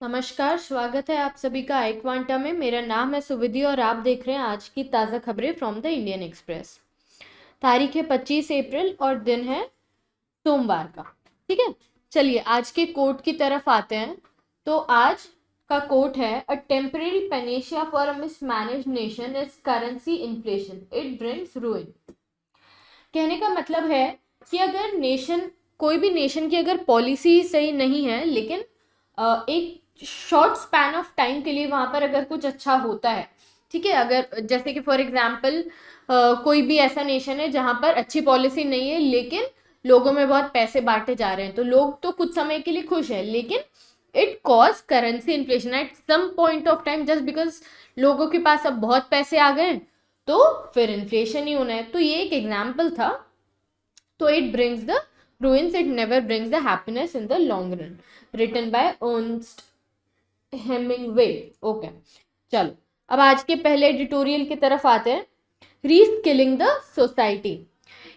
नमस्कार, स्वागत है आप सभी का आई क्वांटा में। मेरा नाम है सुविधि और आप देख रहे हैं आज की ताज़ा खबरें फ्रॉम द इंडियन एक्सप्रेस। तारीख है 25 अप्रैल और दिन है सोमवार का। ठीक है, चलिए आज के कोट की तरफ आते हैं। तो आज का कोट है, a temporary panacea for a mismanaged nation is currency inflation, it brings ruin. कहने का मतलब है कि अगर नेशन, कोई भी नेशन की अगर पॉलिसी सही नहीं है, लेकिन एक शॉर्ट स्पैन ऑफ टाइम के लिए वहां पर अगर कुछ अच्छा होता है, ठीक है, अगर जैसे कि फॉर एग्जांपल कोई भी ऐसा नेशन है जहां पर अच्छी पॉलिसी नहीं है लेकिन लोगों में बहुत पैसे बांटे जा रहे हैं, तो लोग तो कुछ समय के लिए खुश है, लेकिन it cause currency inflation at some point of time, just because लोगों के पास अब बहुत पैसे आ गए तो फिर इन्फ्लेशन ही होना है। तो ये एक एग्जाम्पल था। तो it brings the ruins, it never brings the happiness in the long run, written by Ernst Hemingway। Okay, चलो अब आज के पहले एडिटोरियल की तरफ आते हैं। Reskilling the society.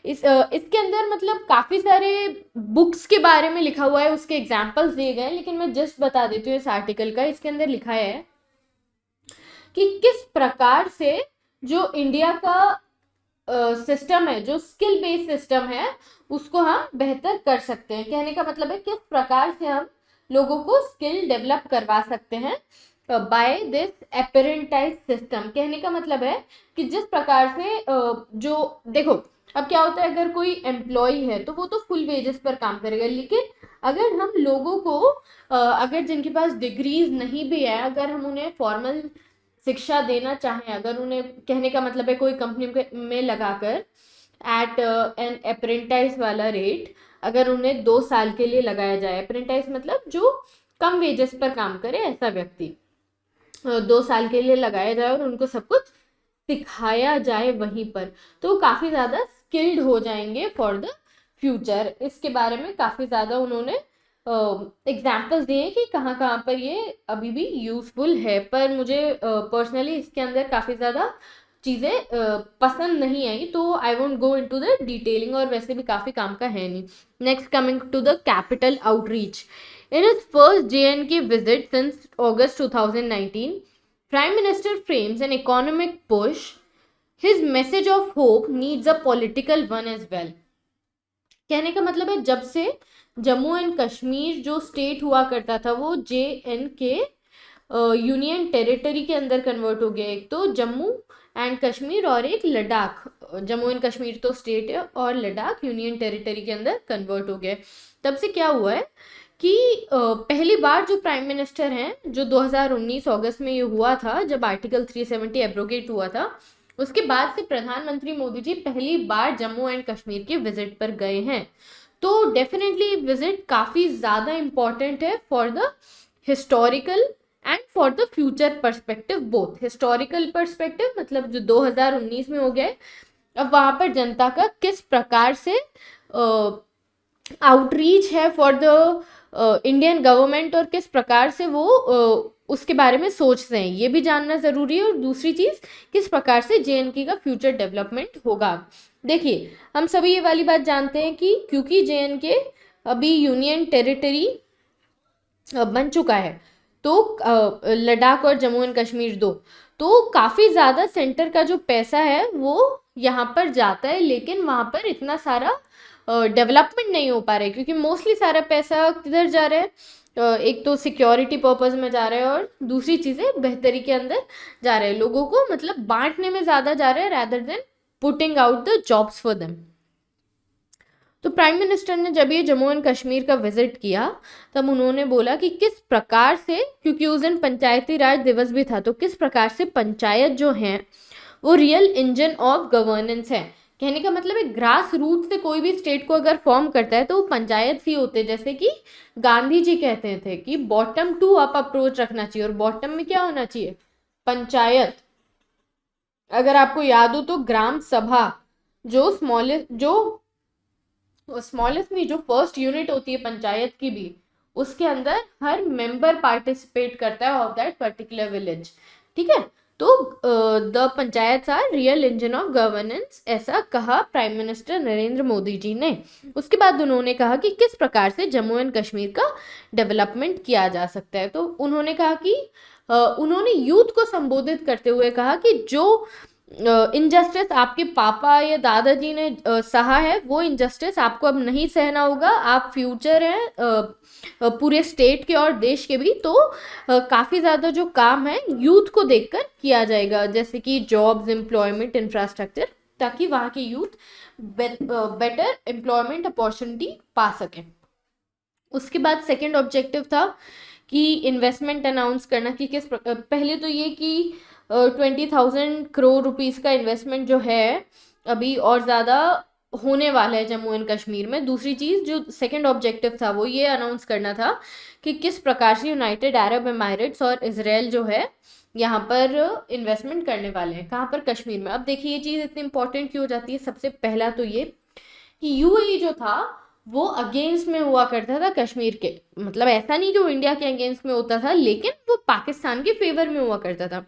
इसके अंदर मतलब काफी सारे बुक्स के बारे में लिखा हुआ है, उसके एग्जाम्पल्स दिए गए हैं, लेकिन मैं जस्ट बता देती हूँ इस आर्टिकल का। इसके अंदर लिखा है कि किस प्रकार से जो इंडिया का सिस्टम है, जो स्किल बेस्ड सिस्टम है, उसको हम बेहतर कर सकते हैं। कहने का मतलब है किस प्रकार से हम लोगों को स्किल डेवलप करवा सकते हैं बाय दिस एपेरेंटाइज सिस्टम। कहने का मतलब है कि जिस प्रकार से जो देखो, अब क्या होता है, अगर कोई एम्प्लॉय है तो वो तो फुल वेजेस पर काम करेगा, लेकिन अगर हम लोगों को अगर जिनके पास डिग्रीज नहीं भी है, अगर हम उन्हें फॉर्मल शिक्षा देना चाहें, अगर उन्हें, कहने का मतलब है कोई कंपनी में लगाकर एट एन अप्रेंटाइज वाला रेट, अगर उन्हें 2 साल के लिए लगाया जाए, अप्रेंटाइज मतलब जो कम वेजेस पर काम करे, ऐसा व्यक्ति 2 साल के लिए लगाया जाए और उनको सब कुछ सिखाया जाए वहीं पर, तो काफ़ी ज़्यादा स्किल्ड हो जाएंगे फॉर द फ्यूचर। इसके बारे में काफ़ी ज़्यादा उन्होंने एग्जाम्पल्स दिए कि कहाँ कहाँ पर ये अभी भी यूजफुल है। पर मुझे पर्सनली इसके अंदर काफ़ी ज़्यादा चीज़ें पसंद नहीं आई, तो I won't go into the detailing, और वैसे भी काफ़ी काम का है नहीं। Next, coming to the capital outreach. In his first JNK visit since August 2019, Prime Minister frames an economic push. His message of hope needs a political one as well. कहने का मतलब है जब से जम्मू एंड कश्मीर जो स्टेट हुआ करता था वो JNK यूनियन टेरिटरी के अंदर कन्वर्ट हो गया, एक तो जम्मू एंड कश्मीर और एक लद्दाख। जम्मू एंड कश्मीर तो स्टेट है और लद्दाख यूनियन टेरिटरी के अंदर कन्वर्ट हो गया। तब से क्या हुआ है कि पहली बार जो प्राइम मिनिस्टर हैं, जो 2019 अगस्त में ये हुआ था जब आर्टिकल 370 एब्रोगेट हुआ था, उसके बाद से प्रधानमंत्री मोदी जी पहली बार जम्मू एंड कश्मीर के विजिट पर गए हैं। तो डेफिनेटली विजिट काफ़ी ज़्यादा इम्पॉर्टेंट है for the historical and for the future perspective both. Historical perspective मतलब जो 2019 में हो गया, अब वहाँ पर जनता का किस प्रकार से आउटरीच है फॉर द इंडियन गवर्नमेंट और किस प्रकार से वो उसके बारे में सोचते हैं, ये भी जानना ज़रूरी है। और दूसरी चीज़, किस प्रकार से JNK का फ्यूचर डेवलपमेंट होगा। देखिए, हम सभी ये वाली बात जानते हैं कि क्योंकि JNK अभी यूनियन टेरिटरी बन चुका है, तो लद्दाख और जम्मू एंड कश्मीर दो, तो काफ़ी ज़्यादा सेंटर का जो पैसा है वो यहाँ पर जाता है, लेकिन वहाँ पर इतना सारा डेवलपमेंट नहीं हो पा रहा है, क्योंकि मोस्टली सारा पैसा किधर जा रहा है, एक तो सिक्योरिटी पर्पस में जा रहा है और दूसरी चीज़ें बेहतरी के अंदर जा रहे हैं, लोगों को मतलब बांटने में ज़्यादा जा रहा है rather than putting out the jobs for them. तो प्राइम मिनिस्टर ने जब ये जम्मू एंड कश्मीर का विजिट किया, तब उन्होंने बोला कि किस प्रकार से, क्योंकि उस दिन पंचायती राज दिवस भी था, तो किस प्रकार से पंचायत जो है वो रियल इंजन ऑफ गवर्नेंस है। कहने का मतलब है ग्रास रूट से कोई भी स्टेट को अगर फॉर्म करता है तो वो पंचायत ही होते हैं। जैसे कि गांधी जी कहते थे कि बॉटम टू अप अप्रोच रखना चाहिए, और बॉटम में क्या होना चाहिए, पंचायत। अगर आपको याद हो तो ग्राम सभा जो स्मॉलेस्ट में जो फर्स्ट यूनिट होती है पंचायत की भी, उसके अंदर हर मेंबर पार्टिसिपेट करता है ऑफ दैट पर्टिकुलर विलेज। ठीक है, तो the panchayat are real engine of governance, ऐसा कहा प्राइम मिनिस्टर नरेंद्र मोदी जी ने। उसके बाद उन्होंने कहा कि किस प्रकार से जम्मू एंड कश्मीर का डेवलपमेंट किया जा सकता है। तो उन्होंने कहा कि उन्होंने यूथ को संबोधित करते हुए कहा कि जो इनजस्टिस आपके पापा या दादाजी ने सहा है, वो इनजस्टिस आपको अब नहीं सहना होगा। आप फ्यूचर हैं पूरे स्टेट के और देश के भी, तो काफ़ी ज़्यादा जो काम है यूथ को देखकर किया जाएगा, जैसे कि जॉब्स, एम्प्लॉयमेंट, इंफ्रास्ट्रक्चर, ताकि वहाँ के यूथ बेटर एम्प्लॉयमेंट अपॉर्चुनिटी पा सकें। उसके बाद सेकंड ऑब्जेक्टिव था कि इन्वेस्टमेंट अनाउंस करना कि पहले तो ये कि 20,000 करोड़ रुपीज़ का इन्वेस्टमेंट जो है अभी और ज़्यादा होने वाला है जम्मू एंड कश्मीर में। दूसरी चीज़ जो सेकंड ऑब्जेक्टिव था वो ये अनाउंस करना था कि किस प्रकार से यूनाइटेड अरब एमिरेट्स और इसराइल जो है यहाँ पर इन्वेस्टमेंट करने वाले हैं, कहाँ पर, कश्मीर में। अब देखिए ये चीज़ इतनी इंपॉर्टेंट क्यों हो जाती है। सबसे पहला तो ये कि यूएई जो था वो अगेंस्ट में हुआ करता था कश्मीर के, मतलब ऐसा नहीं कि वो इंडिया के अगेंस्ट में होता था, लेकिन वो पाकिस्तान के फेवर में हुआ करता था।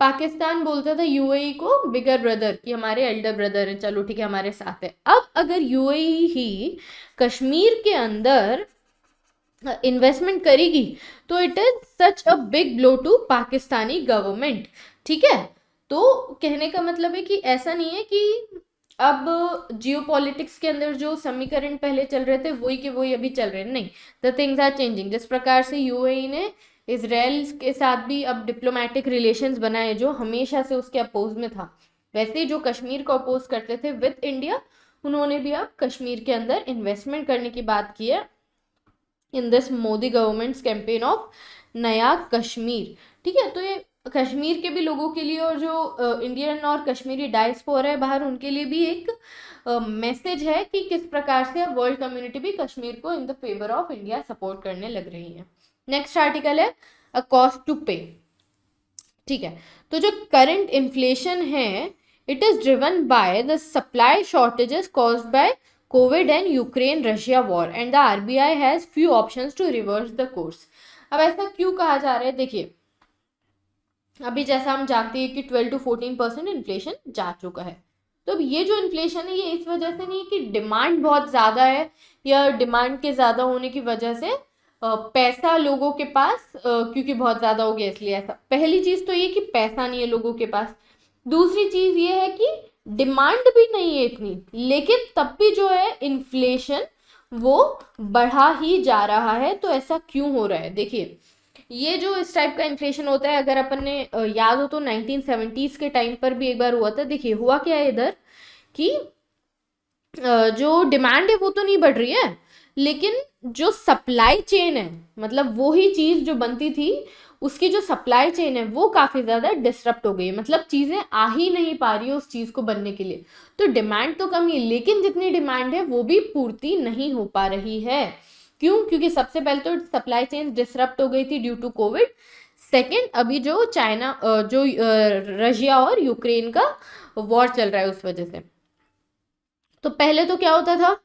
पाकिस्तान बोलता था यूएई को बिगर ब्रदर, कि हमारे एल्डर ब्रदर है, चलो ठीक है हमारे साथ है। अब अगर यूएई ही कश्मीर के अंदर इन्वेस्टमेंट करेगी तो it is such a big blow to Pakistani government, ठीक है। तो कहने का मतलब है कि ऐसा नहीं है कि अब जियोपॉलिटिक्स के अंदर जो समीकरण पहले चल रहे थे वही के वही अभी चल रहे हैं, नहीं, द थिंग्स आर चेंजिंग। जिस प्रकार से यूएई ने इसराइल के साथ भी अब डिप्लोमेटिक रिलेशंस बनाए जो हमेशा से उसके अपोज में था, वैसे ही जो कश्मीर को अपोज करते थे विद इंडिया, उन्होंने भी अब कश्मीर के अंदर इन्वेस्टमेंट करने की बात की है in this Modi governments campaign of नया कश्मीर, ठीक है। तो ये कश्मीर के भी लोगों के लिए और जो इंडियन और कश्मीरी डायस्पोरा है बाहर, उनके लिए भी एक मैसेज है कि किस प्रकार से अब वर्ल्ड कम्युनिटी भी कश्मीर को in the favour of India support करने लग रही है। नेक्स्ट आर्टिकल है अ कॉस्ट टू पे, ठीक है। तो जो करंट इन्फ्लेशन है it is driven by the supply shortages caused by Covid and Ukraine Russia war and the RBI has few options to reverse the course. अब ऐसा क्यों कहा जा रहा है, देखिए अभी जैसा हम जानते हैं कि 12 to 14% इन्फ्लेशन जा चुका है। तो अब ये जो इन्फ्लेशन है ये इस वजह से नहीं है कि डिमांड बहुत ज़्यादा है या डिमांड के ज़्यादा होने की वजह से पैसा लोगों के पास क्योंकि बहुत ज़्यादा हो गया इसलिए ऐसा। पहली चीज़ तो ये कि पैसा नहीं है लोगों के पास। दूसरी चीज़ ये है कि डिमांड भी नहीं है इतनी, लेकिन तब भी जो है इन्फ्लेशन वो बढ़ा ही जा रहा है। तो ऐसा क्यों हो रहा है, देखिए ये जो इस टाइप का इन्फ्लेशन होता है, अगर अपन ने याद हो तो 1970s के टाइम पर भी एक बार हुआ था। देखिए हुआ क्या है इधर कि जो डिमांड है वो तो नहीं बढ़ रही है, लेकिन जो सप्लाई चेन है, मतलब वो ही चीज़ जो बनती थी उसकी जो सप्लाई चेन है वो काफ़ी ज़्यादा डिसरप्ट हो गई है, मतलब चीज़ें आ ही नहीं पा रही है उस चीज़ को बनने के लिए। तो डिमांड तो कम ही, लेकिन जितनी डिमांड है वो भी पूर्ति नहीं हो पा रही है। क्यों, क्योंकि सबसे पहले तो सप्लाई चेन डिसरप्ट हो गई थी ड्यू टू कोविड। सेकेंड, अभी जो चाइना जो रशिया और यूक्रेन का वॉर चल रहा है उस वजह से। तो पहले तो क्या होता था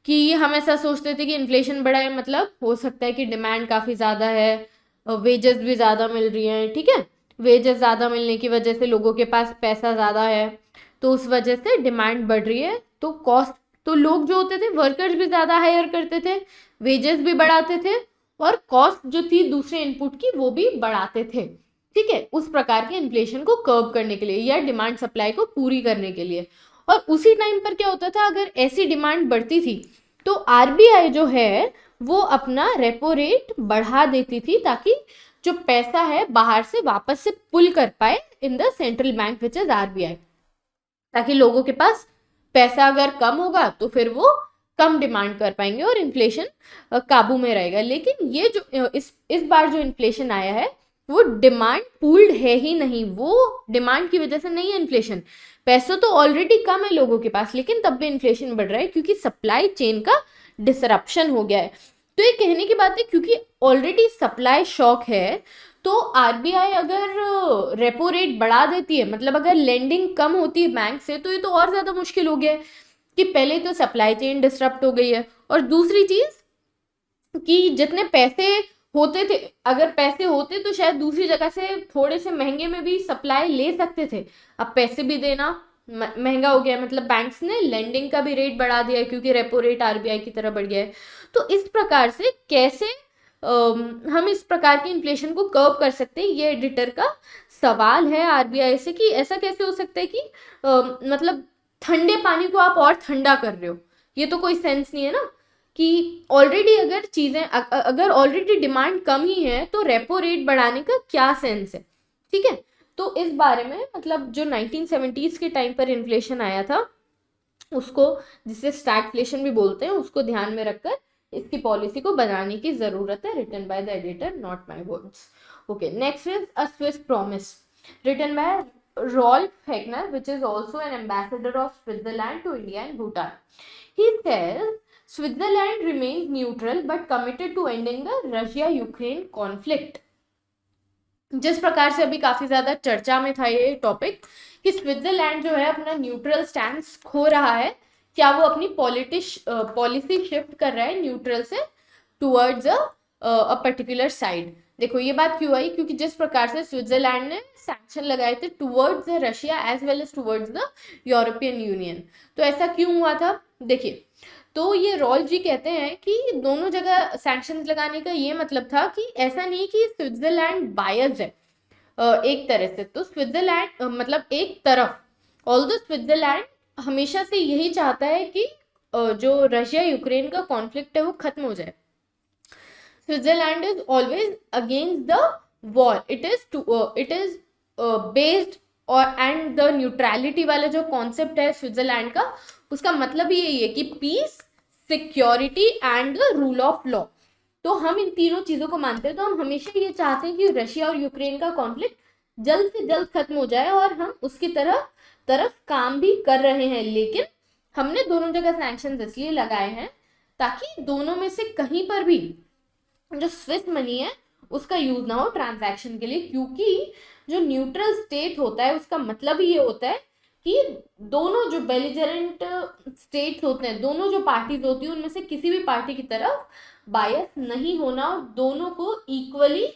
कि हम ऐसा सोचते थे कि इन्फ्लेशन बढ़ा है मतलब हो सकता है कि डिमांड काफ़ी ज़्यादा है, वेजेस भी ज़्यादा मिल रही हैं, ठीक है। वेजेस ज़्यादा मिलने की वजह से लोगों के पास पैसा ज़्यादा है, तो उस वजह से डिमांड बढ़ रही है। तो कॉस्ट, तो लोग जो होते थे वर्कर्स भी ज़्यादा हायर करते थे, वेजेस भी बढ़ाते थे, और कॉस्ट जो थी दूसरे इनपुट की वो भी बढ़ाते थे, ठीक है, उस प्रकार के इन्फ्लेशन को कर्व करने के लिए या डिमांड सप्लाई को पूरी करने के लिए। और उसी टाइम पर क्या होता था, अगर ऐसी डिमांड बढ़ती थी तो आरबीआई जो है वो अपना रेपो रेट बढ़ा देती थी ताकि जो पैसा है बाहर से वापस से पुल कर पाए in the central bank which is RBI, ताकि लोगों के पास पैसा अगर कम होगा तो फिर वो कम डिमांड कर पाएंगे और इन्फ्लेशन काबू में रहेगा। लेकिन ये जो इस बार जो इन्फ्लेशन आया है वो डिमांड पूल्ड है ही नहीं, वो डिमांड की वजह से नहीं है इन्फ्लेशन। पैसा तो ऑलरेडी कम है लोगों के पास, लेकिन तब भी इन्फ्लेशन बढ़ रहा है क्योंकि सप्लाई चेन का डिसरप्शन हो गया है। तो ये कहने की बात है क्योंकि ऑलरेडी सप्लाई शॉक है, तो आरबीआई अगर रेपो रेट बढ़ा देती है, मतलब अगर लेंडिंग कम होती है बैंक से, तो ये तो और ज़्यादा मुश्किल हो गया है कि पहले तो सप्लाई चेन डिसरप्ट हो गई है, और दूसरी चीज़ कि जितने पैसे होते थे, अगर पैसे होते तो शायद दूसरी जगह से थोड़े से महंगे में भी सप्लाई ले सकते थे। अब पैसे भी देना महंगा हो गया है, मतलब बैंक्स ने लेंडिंग का भी रेट बढ़ा दिया है क्योंकि रेपो रेट आरबीआई की तरह बढ़ गया है। तो इस प्रकार से कैसे हम इस प्रकार की इन्फ्लेशन को कर्व कर सकते हैं, ये एडिटर का सवाल है आरबीआई से कि ऐसा कैसे हो सकता है कि मतलब ठंडे पानी को आप और ठंडा कर रहे हो, ये तो कोई सेंस नहीं है ना। कि ऑलरेडी अगर चीजें अगर ऑलरेडी डिमांड कम ही है तो रेपो रेट बढ़ाने का क्या सेंस है, ठीक है। तो इस बारे में मतलब जो 1970s के टाइम पर इन्फ्लेशन आया था उसको, जिसे स्टैगफ्लेशन भी बोलते हैं, उसको ध्यान में रखकर इसकी पॉलिसी को बनाने की जरूरत है। Written by the editor, not my words. Okay, next is a Swiss promise written by Rolf Hegner, which is also an ambassador of Switzerland to India and Bhutan. He says Switzerland remains neutral but committed to ending the Russia-Ukraine conflict. जिस प्रकार से अभी काफी ज्यादा चर्चा में था ये टॉपिक कि स्विट्जरलैंड जो है अपना न्यूट्रल स्टैंड खो रहा है, क्या वो अपनी पॉलिसी शिफ्ट कर रहा है न्यूट्रल से टुवर्ड्स अ पर्टिकुलर साइड। देखो ये बात क्यों आई, क्योंकि जिस प्रकार से स्विट्जरलैंड ने सैंक्शन लगाए थे towards the Russia as well as towards the European Union, तो ऐसा क्यों हुआ था देखिए। तो ये रॉल जी कहते हैं कि दोनों जगह सैंक्शंस लगाने का ये मतलब था कि ऐसा नहीं कि स्विट्जरलैंड बायस्ड है एक तरह से, तो स्विट्जरलैंड मतलब एक तरफ, ऑल्दो स्विट्जरलैंड हमेशा से यही चाहता है कि जो रशिया यूक्रेन का कॉन्फ्लिक्ट है वो खत्म हो जाए। Switzerland is always against the war, it is based और एंड द न्यूट्रलिटी वाला जो कॉन्सेप्ट है स्विट्जरलैंड का, उसका मतलब ही यही है कि peace, security and the rule of law. तो हम इन तीनों चीजों को मानते हैं, तो हम हमेशा ये चाहते हैं कि रशिया और यूक्रेन का कॉन्फ्लिक्ट जल्द से जल्द खत्म हो जाए और हम उसकी तरफ काम भी कर रहे हैं। लेकिन हमने दोनों जगह सैंक्शंस इसलिए लगाए हैं ताकि दोनों में से कहीं पर भी जो स्विस मनी है उसका यूज ना हो ट्रांजैक्शन के लिए, क्योंकि जो न्यूट्रल स्टेट होता है उसका मतलब ही ये होता है कि दोनों जो बेलिजरेंट स्टेट्स होते हैं, दोनों जो पार्टीज होती है उनमें से किसी भी पार्टी की तरफ बायस नहीं होना और दोनों को इक्वली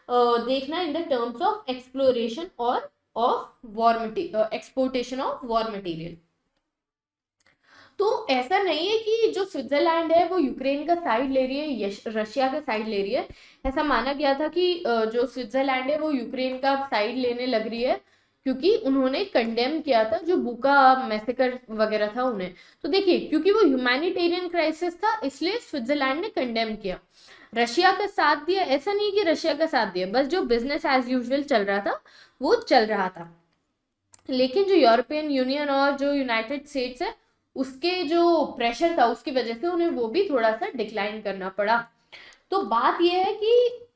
देखना in the terms of exploration और of war material, exportation of war material. तो ऐसा नहीं है कि जो स्विट्जरलैंड है वो यूक्रेन का साइड ले रही है या रशिया का साइड ले रही है। ऐसा माना गया था कि जो स्विट्जरलैंड है वो यूक्रेन का साइड लेने लग रही है क्योंकि उन्होंने कंडेम किया था जो बुका मैसेकर वगैरह था उन्हें। तो देखिए क्योंकि वो ह्यूमैनिटेरियन क्राइसिस था इसलिए स्विट्जरलैंड ने कंडेम किया, रशिया का साथ दिया। ऐसा नहीं कि रशिया का साथ दिया, बस जो बिजनेस एज यूजुअल चल रहा था वो चल रहा था। लेकिन जो यूरोपियन यूनियन और जो यूनाइटेड स्टेट्स है उसके जो प्रेशर था उसकी वजह से उन्हें वो भी थोड़ा सा डिक्लाइन करना पड़ा। तो बात यह है कि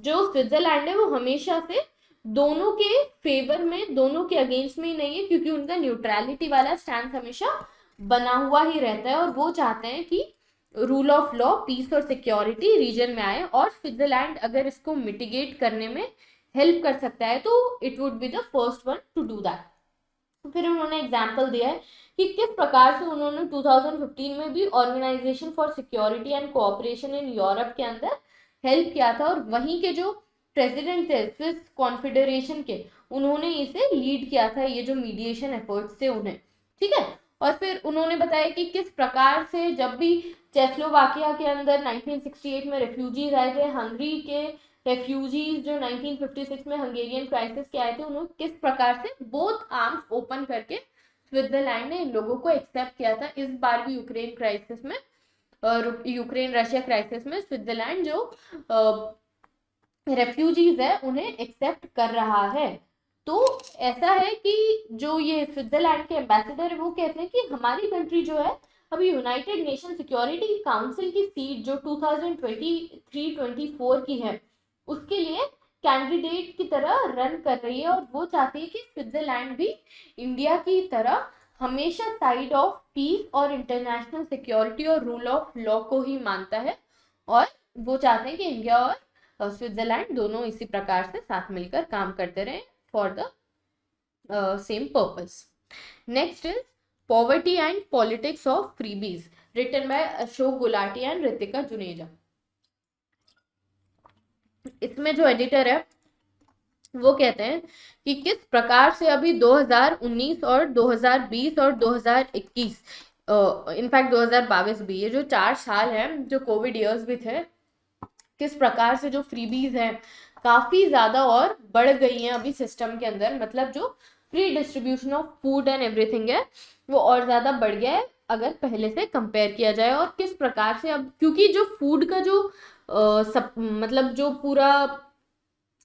जो स्विट्जरलैंड है वो हमेशा से दोनों के फेवर में, दोनों के अगेंस्ट में ही नहीं है, क्योंकि उनका न्यूट्रलिटी वाला स्टैंड हमेशा बना हुआ ही रहता है और वो चाहते हैं कि रूल ऑफ लॉ, पीस और सिक्योरिटी रीजन में आए। और स्विट्जरलैंड अगर इसको मिटिगेट करने में हेल्प कर सकता है तो it would be the first one two do that. फिर उन्होंने एग्जाम्पल दिया है कि किस प्रकार से उन्होंने 2015 में भी organisation for security and cooperation in Europe के अंदर हेल्प किया था और वहीं के जो प्रेसिडेंट थे स्विस कॉन्फेडरेशन के, उन्होंने इसे लीड किया था, ये जो मीडिएशन एफर्ट्स थे उन्हें, ठीक है। और फिर उन्होंने बताया कि किस प्रकार से जब भी चेस्लोवाकिया के अंदर 1968 में रेफ्यूजीज आए थे, हंगरी के रेफ्यूजीज जो 1956 में हंगेरियन क्राइसिस के आए थे, उन्होंने किस प्रकार से बोथ आर्म्स ओपन करके स्विट्जरलैंड ने इन लोगों को एक्सेप्ट किया था। इस बार भी यूक्रेन क्राइसिस में, यूक्रेन रशिया क्राइसिस में स्विट्जरलैंड जो रेफ्यूजीज है उन्हें एक्सेप्ट कर रहा है। तो ऐसा है कि जो ये स्विट्जरलैंड के एम्बेसडर है वो कहते हैं कि हमारी कंट्री जो है अभी यूनाइटेड नेशन सिक्योरिटी काउंसिल की सीट जो 2023-24 की है उसके लिए कैंडिडेट की तरह रन कर रही है और वो चाहती है कि स्विट्जरलैंड भी इंडिया की तरह हमेशा साइड ऑफ पीस और इंटरनेशनल सिक्योरिटी और रूल ऑफ लॉ को ही मानता है। और वो चाहते हैं कि इंडिया और स्विट्जरलैंड दोनों इसी प्रकार से साथ मिलकर काम करते रहे for the same purpose. Next is poverty and politics of freebies, written by Ashok Gulati and Ritika Juneja. इसमें जो एडिटर है वो कहते हैं कि किस प्रकार से अभी 2019 और 2020 और 2021, इनफैक्ट 2022 भी, ये जो 4 साल है जो कोविड ईयर्स भी थे, किस प्रकार से जो फ्रीबीज हैं काफी ज्यादा और बढ़ गई हैं अभी सिस्टम के अंदर। मतलब जो free distribution of food and everything है वो और ज्यादा बढ़ गया है अगर पहले से कंपेयर किया जाए। और किस प्रकार से अब, क्योंकि जो फूड का जो मतलब जो पूरा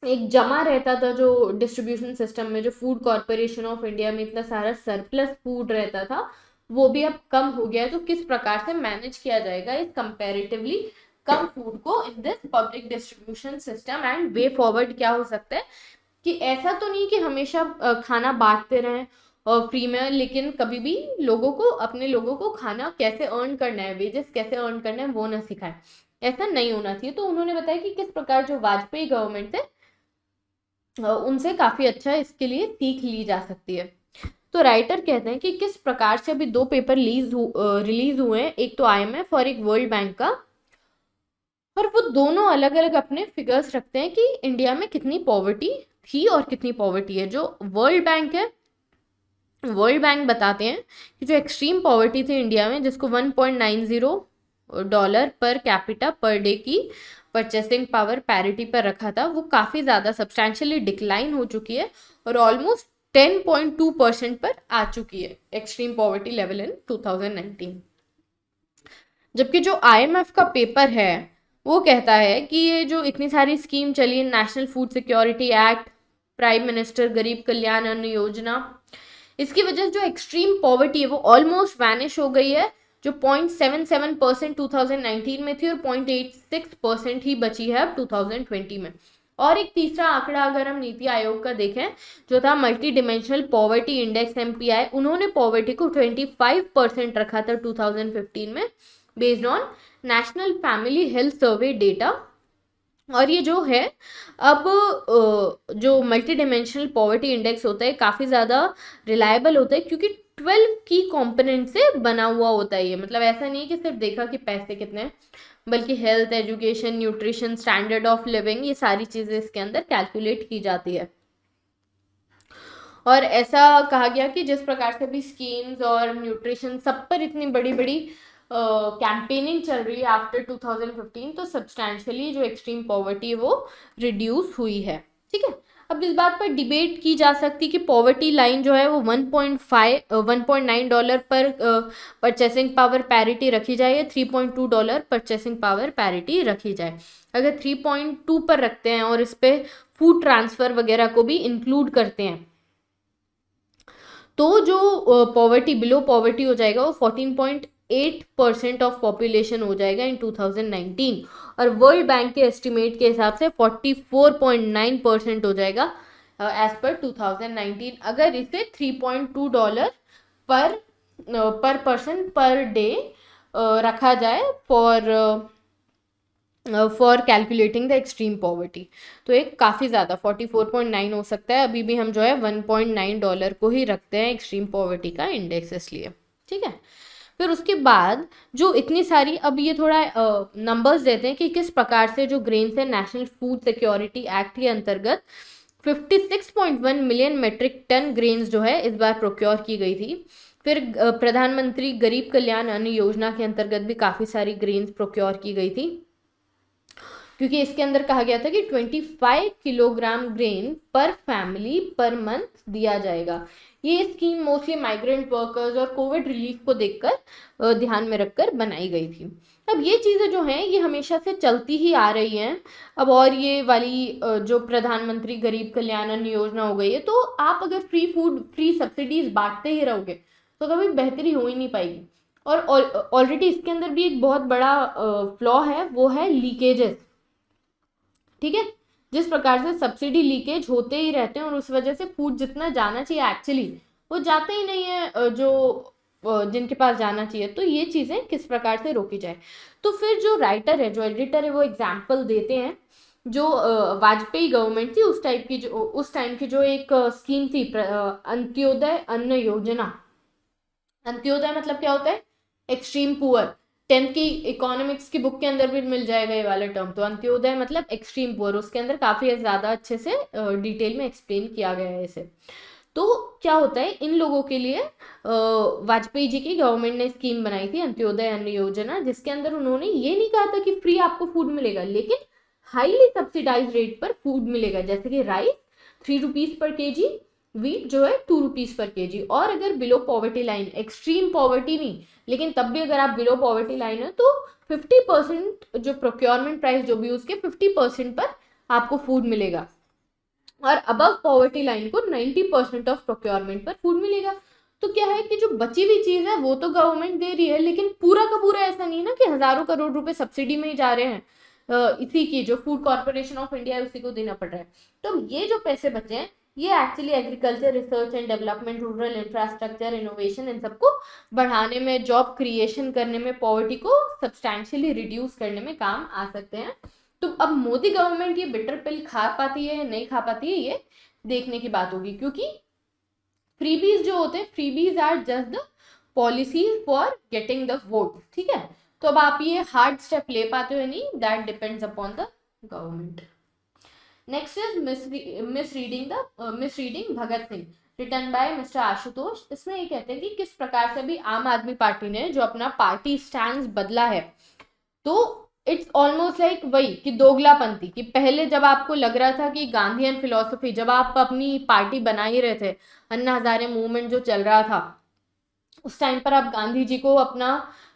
एक जमा रहता था जो डिस्ट्रीब्यूशन सिस्टम में, जो फूड कॉरपोरेशन ऑफ इंडिया में इतना सारा सरप्लस फूड रहता था, वो भी अब कम हो गया है। तो किस प्रकार से मैनेज किया जाएगा इस कंपैरेटिवली कम फूड को in this public distribution system, and way forward क्या हो सकता है कि ऐसा तो नहीं कि हमेशा खाना बांटते रहें और फ्री में, लेकिन कभी भी लोगों को, अपने लोगों को खाना कैसे अर्न करना है, वेजेस कैसे अर्न करना है वो ना सिखाएं। ऐसा नहीं होना चाहिए। तो उन्होंने बताया कि किस प्रकार जो वाजपेयी गवर्नमेंट थे उनसे काफी अच्छा इसके लिए सीख ली जा सकती है। तो राइटर कहते हैं कि किस प्रकार से अभी 2 पेपर रिलीज हुए हैं, एक तो आईएमएफ और एक वर्ल्ड बैंक का, और वो दोनों अलग अलग अपने फिगर्स रखते हैं कि इंडिया में कितनी पॉवर्टी थी और कितनी पॉवर्टी है। जो वर्ल्ड बैंक है, वर्ल्ड बैंक बताते हैं कि जो एक्सट्रीम पॉवर्टी थी इंडिया में, जिसको $1.90 पर कैपिटा पर डे की परचेसिंग पावर पैरिटी पर रखा था, वो काफ़ी ज़्यादा सब्सटैंशियली डिक्लाइन हो चुकी है और ऑलमोस्ट 10.2% पर आ चुकी है एक्सट्रीम पॉवर्टी लेवल इन 2019। जबकि जो आईएमएफ का पेपर है वो कहता है कि ये जो इतनी सारी स्कीम चली, national food security act, prime minister गरीब कल्याण अन्न योजना, इसकी वजह से जो एक्सट्रीम पॉवर्टी है वो ऑलमोस्ट वैनिश हो गई है। जो 0.77% 2019 में थी और 0.86% ही बची है अब 2020 में। और एक तीसरा आंकड़ा अगर हम नीति आयोग का देखें, जो था multi dimensional poverty index MPI, उन्होंने पॉवर्टी को 25% रखा था 2015 में, based on national family health survey data. और ये जो है अब जो मल्टी डिमेंशनल पॉवर्टी इंडेक्स होता है काफ़ी ज़्यादा रिलायबल होता है, क्योंकि 12 की कंपोनेंट से बना हुआ होता है ये। मतलब ऐसा नहीं है कि सिर्फ देखा कि पैसे कितने हैं, बल्कि health, education, nutrition, standard of living, ये सारी चीज़ें इसके अंदर कैलकुलेट की जाती है। और ऐसा कहा गया कि जिस प्रकार से भी स्कीम्स और न्यूट्रिशन सब पर इतनी बड़ी बड़ी कैंपेनिंग चल रही है आफ्टर 2015, तो सब्सटैंशियली जो एक्सट्रीम पॉवर्टी है वो रिड्यूस हुई है। ठीक है, अब इस बात पर डिबेट की जा सकती है कि पॉवर्टी लाइन जो है वो 1.9 डॉलर पर परचेसिंग पावर पैरिटी रखी जाए या $3.2 परचेसिंग पावर पैरिटी रखी जाए। अगर 3.2 पर रखते हैं और इस पे फूड ट्रांसफर वगैरह को भी इंक्लूड करते हैं, तो जो पॉवर्टी, बिलो पॉवर्टी हो जाएगा वो 14.8% ऑफ पॉपुलेशन हो जाएगा इन 2019, और वर्ल्ड बैंक के एस्टिमेट के हिसाब से 44.9% हो जाएगा एज पर 2019, अगर इसे $3.2 पर पर्सन पर डे रखा जाए for calculating the extreme poverty. तो एक काफ़ी ज़्यादा 44.9 हो सकता है। अभी भी हम जो है $1.9 को ही रखते हैं एक्सट्रीम पॉवर्टी का इंडेक्स इसलिए। ठीक है, फिर उसके बाद जो इतनी सारी, अब ये थोड़ा नंबर्स देते हैं कि किस प्रकार से जो ग्रेन्स है नेशनल फूड सिक्योरिटी एक्ट के अंतर्गत 56.1 मिलियन मेट्रिक टन ग्रेन्स जो है इस बार प्रोक्योर की गई थी। फिर प्रधानमंत्री गरीब कल्याण अन्न योजना के अंतर्गत भी काफ़ी सारी ग्रेन्स प्रोक्योर की गई थी, क्योंकि इसके अंदर कहा गया था कि 25 किलोग्राम ग्रेन पर फैमिली पर मंथ दिया जाएगा। ये स्कीम मोस्टली माइग्रेंट वर्कर्स और कोविड रिलीफ को देखकर ध्यान में रखकर बनाई गई थी। अब ये चीज़ें जो हैं ये हमेशा से चलती ही आ रही हैं। अब और ये वाली जो प्रधानमंत्री गरीब कल्याण अन्न योजना हो गई है, तो आप अगर फ्री फूड, फ्री सब्सिडीज बांटते ही रहोगे तो कभी बेहतरी हो ही नहीं पाएगी। और ऑलरेडी इसके अंदर भी एक बहुत बड़ा फ्लॉ है, वो है लीकेजेस। ठीक है, जिस प्रकार से सब्सिडी लीकेज होते ही रहते हैं और उस वजह से फूड जितना जाना चाहिए एक्चुअली वो जाते ही नहीं है जो जिनके पास जाना चाहिए। तो ये चीज़ें किस प्रकार से रोकी जाए। तो फिर जो राइटर है, जो एडिटर है, वो एग्जाम्पल देते हैं जो वाजपेयी गवर्नमेंट थी उस टाइप की, जो उस टाइम की जो एक स्कीम थी अंत्योदय अन्न योजना। अंत्योदय मतलब क्या होता है? Extreme poor. 10th की इकोनॉमिक्स की बुक के अंदर भी मिल जाएगा ये वाला टर्म। तो अंत्योदय मतलब एक्सट्रीम पुअर, उसके अंदर काफी ज्यादा अच्छे से डिटेल में एक्सप्लेन किया गया है इसे। तो क्या होता है, इन लोगों के लिए वाजपेयी जी की गवर्नमेंट ने स्कीम बनाई थी अंत्योदय अन्न योजना, जिसके अंदर उन्होंने ये नहीं कहा था कि फ्री आपको फूड मिलेगा, लेकिन हाईली सब्सिडाइज रेट पर फूड मिलेगा। जैसे कि rice 3 rupees per KG, wheat जो है 2 रुपीज पर केजी, और अगर below poverty line, extreme poverty नहीं लेकिन तब भी अगर आप बिलो पॉवर्टी लाइन है तो 50% जो प्रोक्योरमेंट प्राइस जो भी उसके 50% पर आपको फूड मिलेगा, और अबव पॉवर्टी लाइन को 90% ऑफ प्रोक्योरमेंट पर फूड मिलेगा। तो क्या है कि जो बची हुई चीज है वो तो गवर्नमेंट दे रही है, लेकिन पूरा का पूरा ऐसा नहीं ना कि हजारों करोड़ रुपए सब्सिडी में ही जा रहे हैं, इसी की जो फूड कॉर्पोरेशन ऑफ इंडिया है उसी को देना पड़ रहा है। तो ये जो पैसे बचे हैं ये actually agriculture research and development, rural infrastructure, innovation, इन सबको बढ़ाने में, जॉब क्रिएशन करने में, पॉवर्टी को सब्सटैंशियली रिड्यूस करने में काम आ सकते हैं। तो अब मोदी गवर्नमेंट ये बिटर पिल खा पाती है या नहीं खा पाती है ये देखने की बात होगी, क्योंकि फ्रीबीज जो होते हैं, freebies are just the policies for getting the vote, ठीक है। तो अब आप ये हार्ड स्टेप ले पाते हो नहीं, that depends upon the government. Next is misreading Bhagat Singh, written by mister Ashutosh. इसमें ये कहते हैं कि किस प्रकार से भी आम आदमी पार्टी ने जो अपना पार्टी स्टैंड बदला है, तो इट्स ऑलमोस्ट लाइक वही कि दोगलापंथी, कि पहले जब आपको लग रहा था कि गांधीयन फिलोसफी, जब आप अपनी पार्टी बना ही रहे थे, अन्ना हजारे मूवमेंट जो चल रहा था उस टाइम पर आप गांधी जी को अपना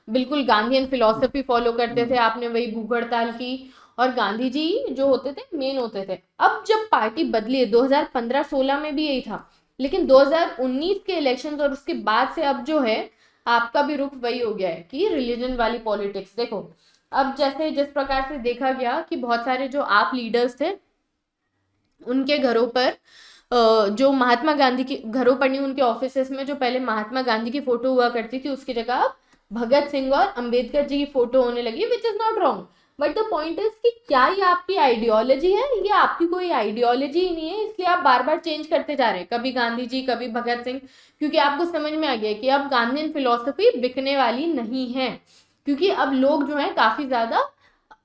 बिल्कुल गांधीयन फिलोसफी फॉलो करते थे, आपने वही भूख हड़ताल की, और गांधी जी जो होते थे मेन होते थे। अब जब पार्टी बदली है, 2015-16 में भी यही था, लेकिन 2019 के इलेक्शंस और उसके बाद से अब जो है आपका भी रुख वही हो गया है कि रिलीजन वाली पॉलिटिक्स। देखो अब जैसे जिस प्रकार से देखा गया कि बहुत सारे जो आप लीडर्स थे उनके घरों पर जो महात्मा गांधी की घरों पर नहीं, उनके ऑफिसेस में जो पहले महात्मा गांधी की फोटो हुआ करती थी उसकी जगह अब भगत सिंह और अंबेडकर जी की फोटो होने लगी, which is not wrong. But the point is कि क्या ये आपकी आइडियोलॉजी है? ये आपकी कोई आइडियोलॉजी ही नहीं है, इसलिए आप बार बार चेंज करते जा रहे हैं, कभी गांधी जी कभी भगत सिंह, क्योंकि आपको समझ में आ गया कि अब गांधीयन फिलोसफी बिकने वाली नहीं है, क्योंकि अब लोग जो है काफी ज्यादा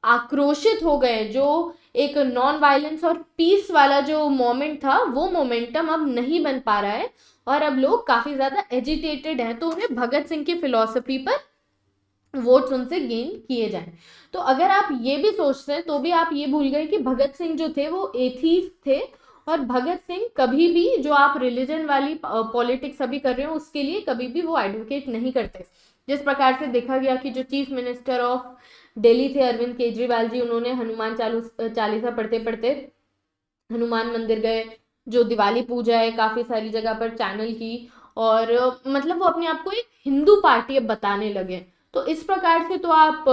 आक्रोशित हो गए। जो एक नॉन वायलेंस और पीस वाला जो मोमेंट था वो मोमेंटम अब नहीं बन पा रहा है, और अब लोग काफी ज्यादा एजिटेटेड हैं, तो उन्हें भगत सिंह की फिलॉसफी पर वोट्स उनसे गेन किए जाएं। तो अगर आप ये भी सोचते हैं तो भी आप ये भूल गए कि भगत सिंह जो थे वो एथीस्ट थे, और भगत सिंह कभी भी जो आप रिलीजन वाली पॉलिटिक्स अभी कर रहे हो उसके लिए कभी भी वो एडवोकेट नहीं करते। जिस प्रकार से देखा गया कि जो चीफ मिनिस्टर ऑफ दिल्ली थे अरविंद केजरीवाल जी, उन्होंने हनुमान चालीसा पढ़ते पढ़ते हनुमान मंदिर गए, जो दिवाली पूजा है काफी सारी जगह पर चैनल की, और मतलब वो अपने आप को एक हिंदू पार्टी अब बताने लगे। तो इस प्रकार से तो आप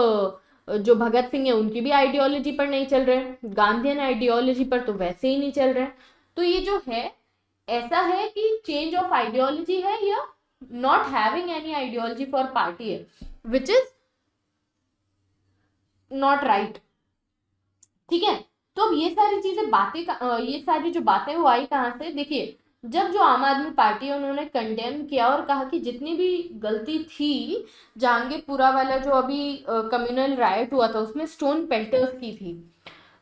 जो भगत सिंह है उनकी भी आइडियोलॉजी पर नहीं चल रहे हैं, गांधीयन आइडियोलॉजी पर तो वैसे ही नहीं चल रहे हैं। तो ये जो है ऐसा है कि चेंज ऑफ आइडियोलॉजी है या not having any ideology for party है, विच इज नॉट राइट, ठीक है। तो अब ये सारी चीजें ये सारी जो बातें वो आई कहाँ से? देखिए जब जो आम आदमी पार्टी है उन्होंने कंडेम किया और कहा कि जितनी भी गलती थी जहांगीरपुरा वाला जो अभी कम्युनल राइट हुआ था उसमें स्टोन पेल्टर्स की थी,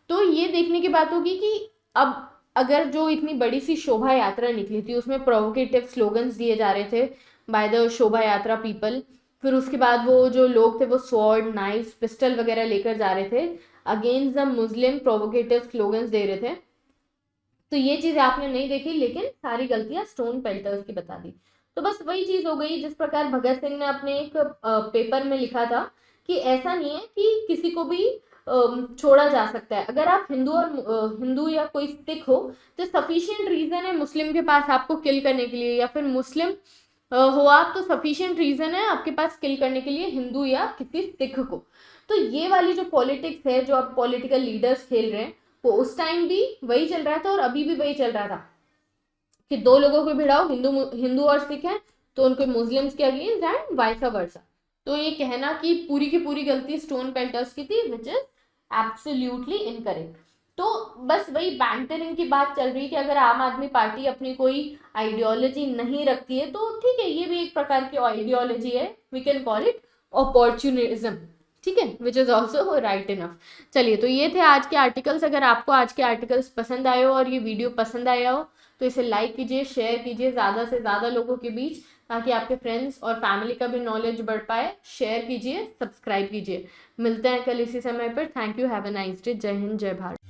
तो ये देखने की बात होगी कि अब अगर जो इतनी बड़ी सी शोभा यात्रा निकली थी उसमें प्रोवोकेटिव स्लोगन्स दिए जा रहे थे बाय द शोभा यात्रा पीपल, फिर उसके बाद वो जो लोग थे वो स्वॉर्ड, नाइफ, पिस्टल वगैरह लेकर जा रहे थे against the Muslim, provocative slogans दे रहे थे। तो ये चीज आपने नहीं देखी, लेकिन सारी गलतियां स्टोन पेल्टर्स की बता दी। तो बस वही चीज हो गई जिस प्रकार भगत सिंह ने अपने एक पेपर में लिखा था कि ऐसा नहीं है कि किसी को भी छोड़ा जा सकता है। अगर आप हिंदू या कोई सिख हो तो सफिशिएंट रीजन है मुस्लिम के पास आपको किल करने के लिए, या फिर मुस्लिम हो आप तो सफिशिएंट रीजन है आपके पास किल करने के लिए हिंदू या किसी सिख को। तो ये वाली जो पॉलिटिक्स है जो अब पॉलिटिकल लीडर्स खेल रहे हैं वो उस टाइम भी वही चल रहा था और अभी भी वही चल रहा था कि दो लोगों को भिड़ाओ, हिंदू और सिख हैं तो उनको मुस्लिम्स के अगेंस्ट एंड वाइस वर्सा। तो ये कहना कि पूरी की पूरी गलती स्टोन पेल्टर्स की थी, विच इज एब्सोल्युटली इनकरेक्ट। तो बस वही बैंटरिंग की बात चल रही कि अगर आम आदमी पार्टी अपनी कोई आइडियोलॉजी नहीं रखती है तो ठीक है, ये भी एक प्रकार की आइडियोलॉजी है, we can call it. Opportunism, ठीक है, which is also right enough. चलिए, तो ये थे आज के आर्टिकल्स। अगर आपको आज के आर्टिकल्स पसंद आए हो और ये वीडियो पसंद आया हो तो इसे लाइक कीजिए, शेयर कीजिए ज़्यादा से ज़्यादा लोगों के बीच, ताकि आपके फ्रेंड्स और फैमिली का भी नॉलेज बढ़ पाए। शेयर कीजिए, सब्सक्राइब कीजिए। मिलते हैं कल इसी समय पर। Thank you, have a nice day. जय हिंद, जय भारत।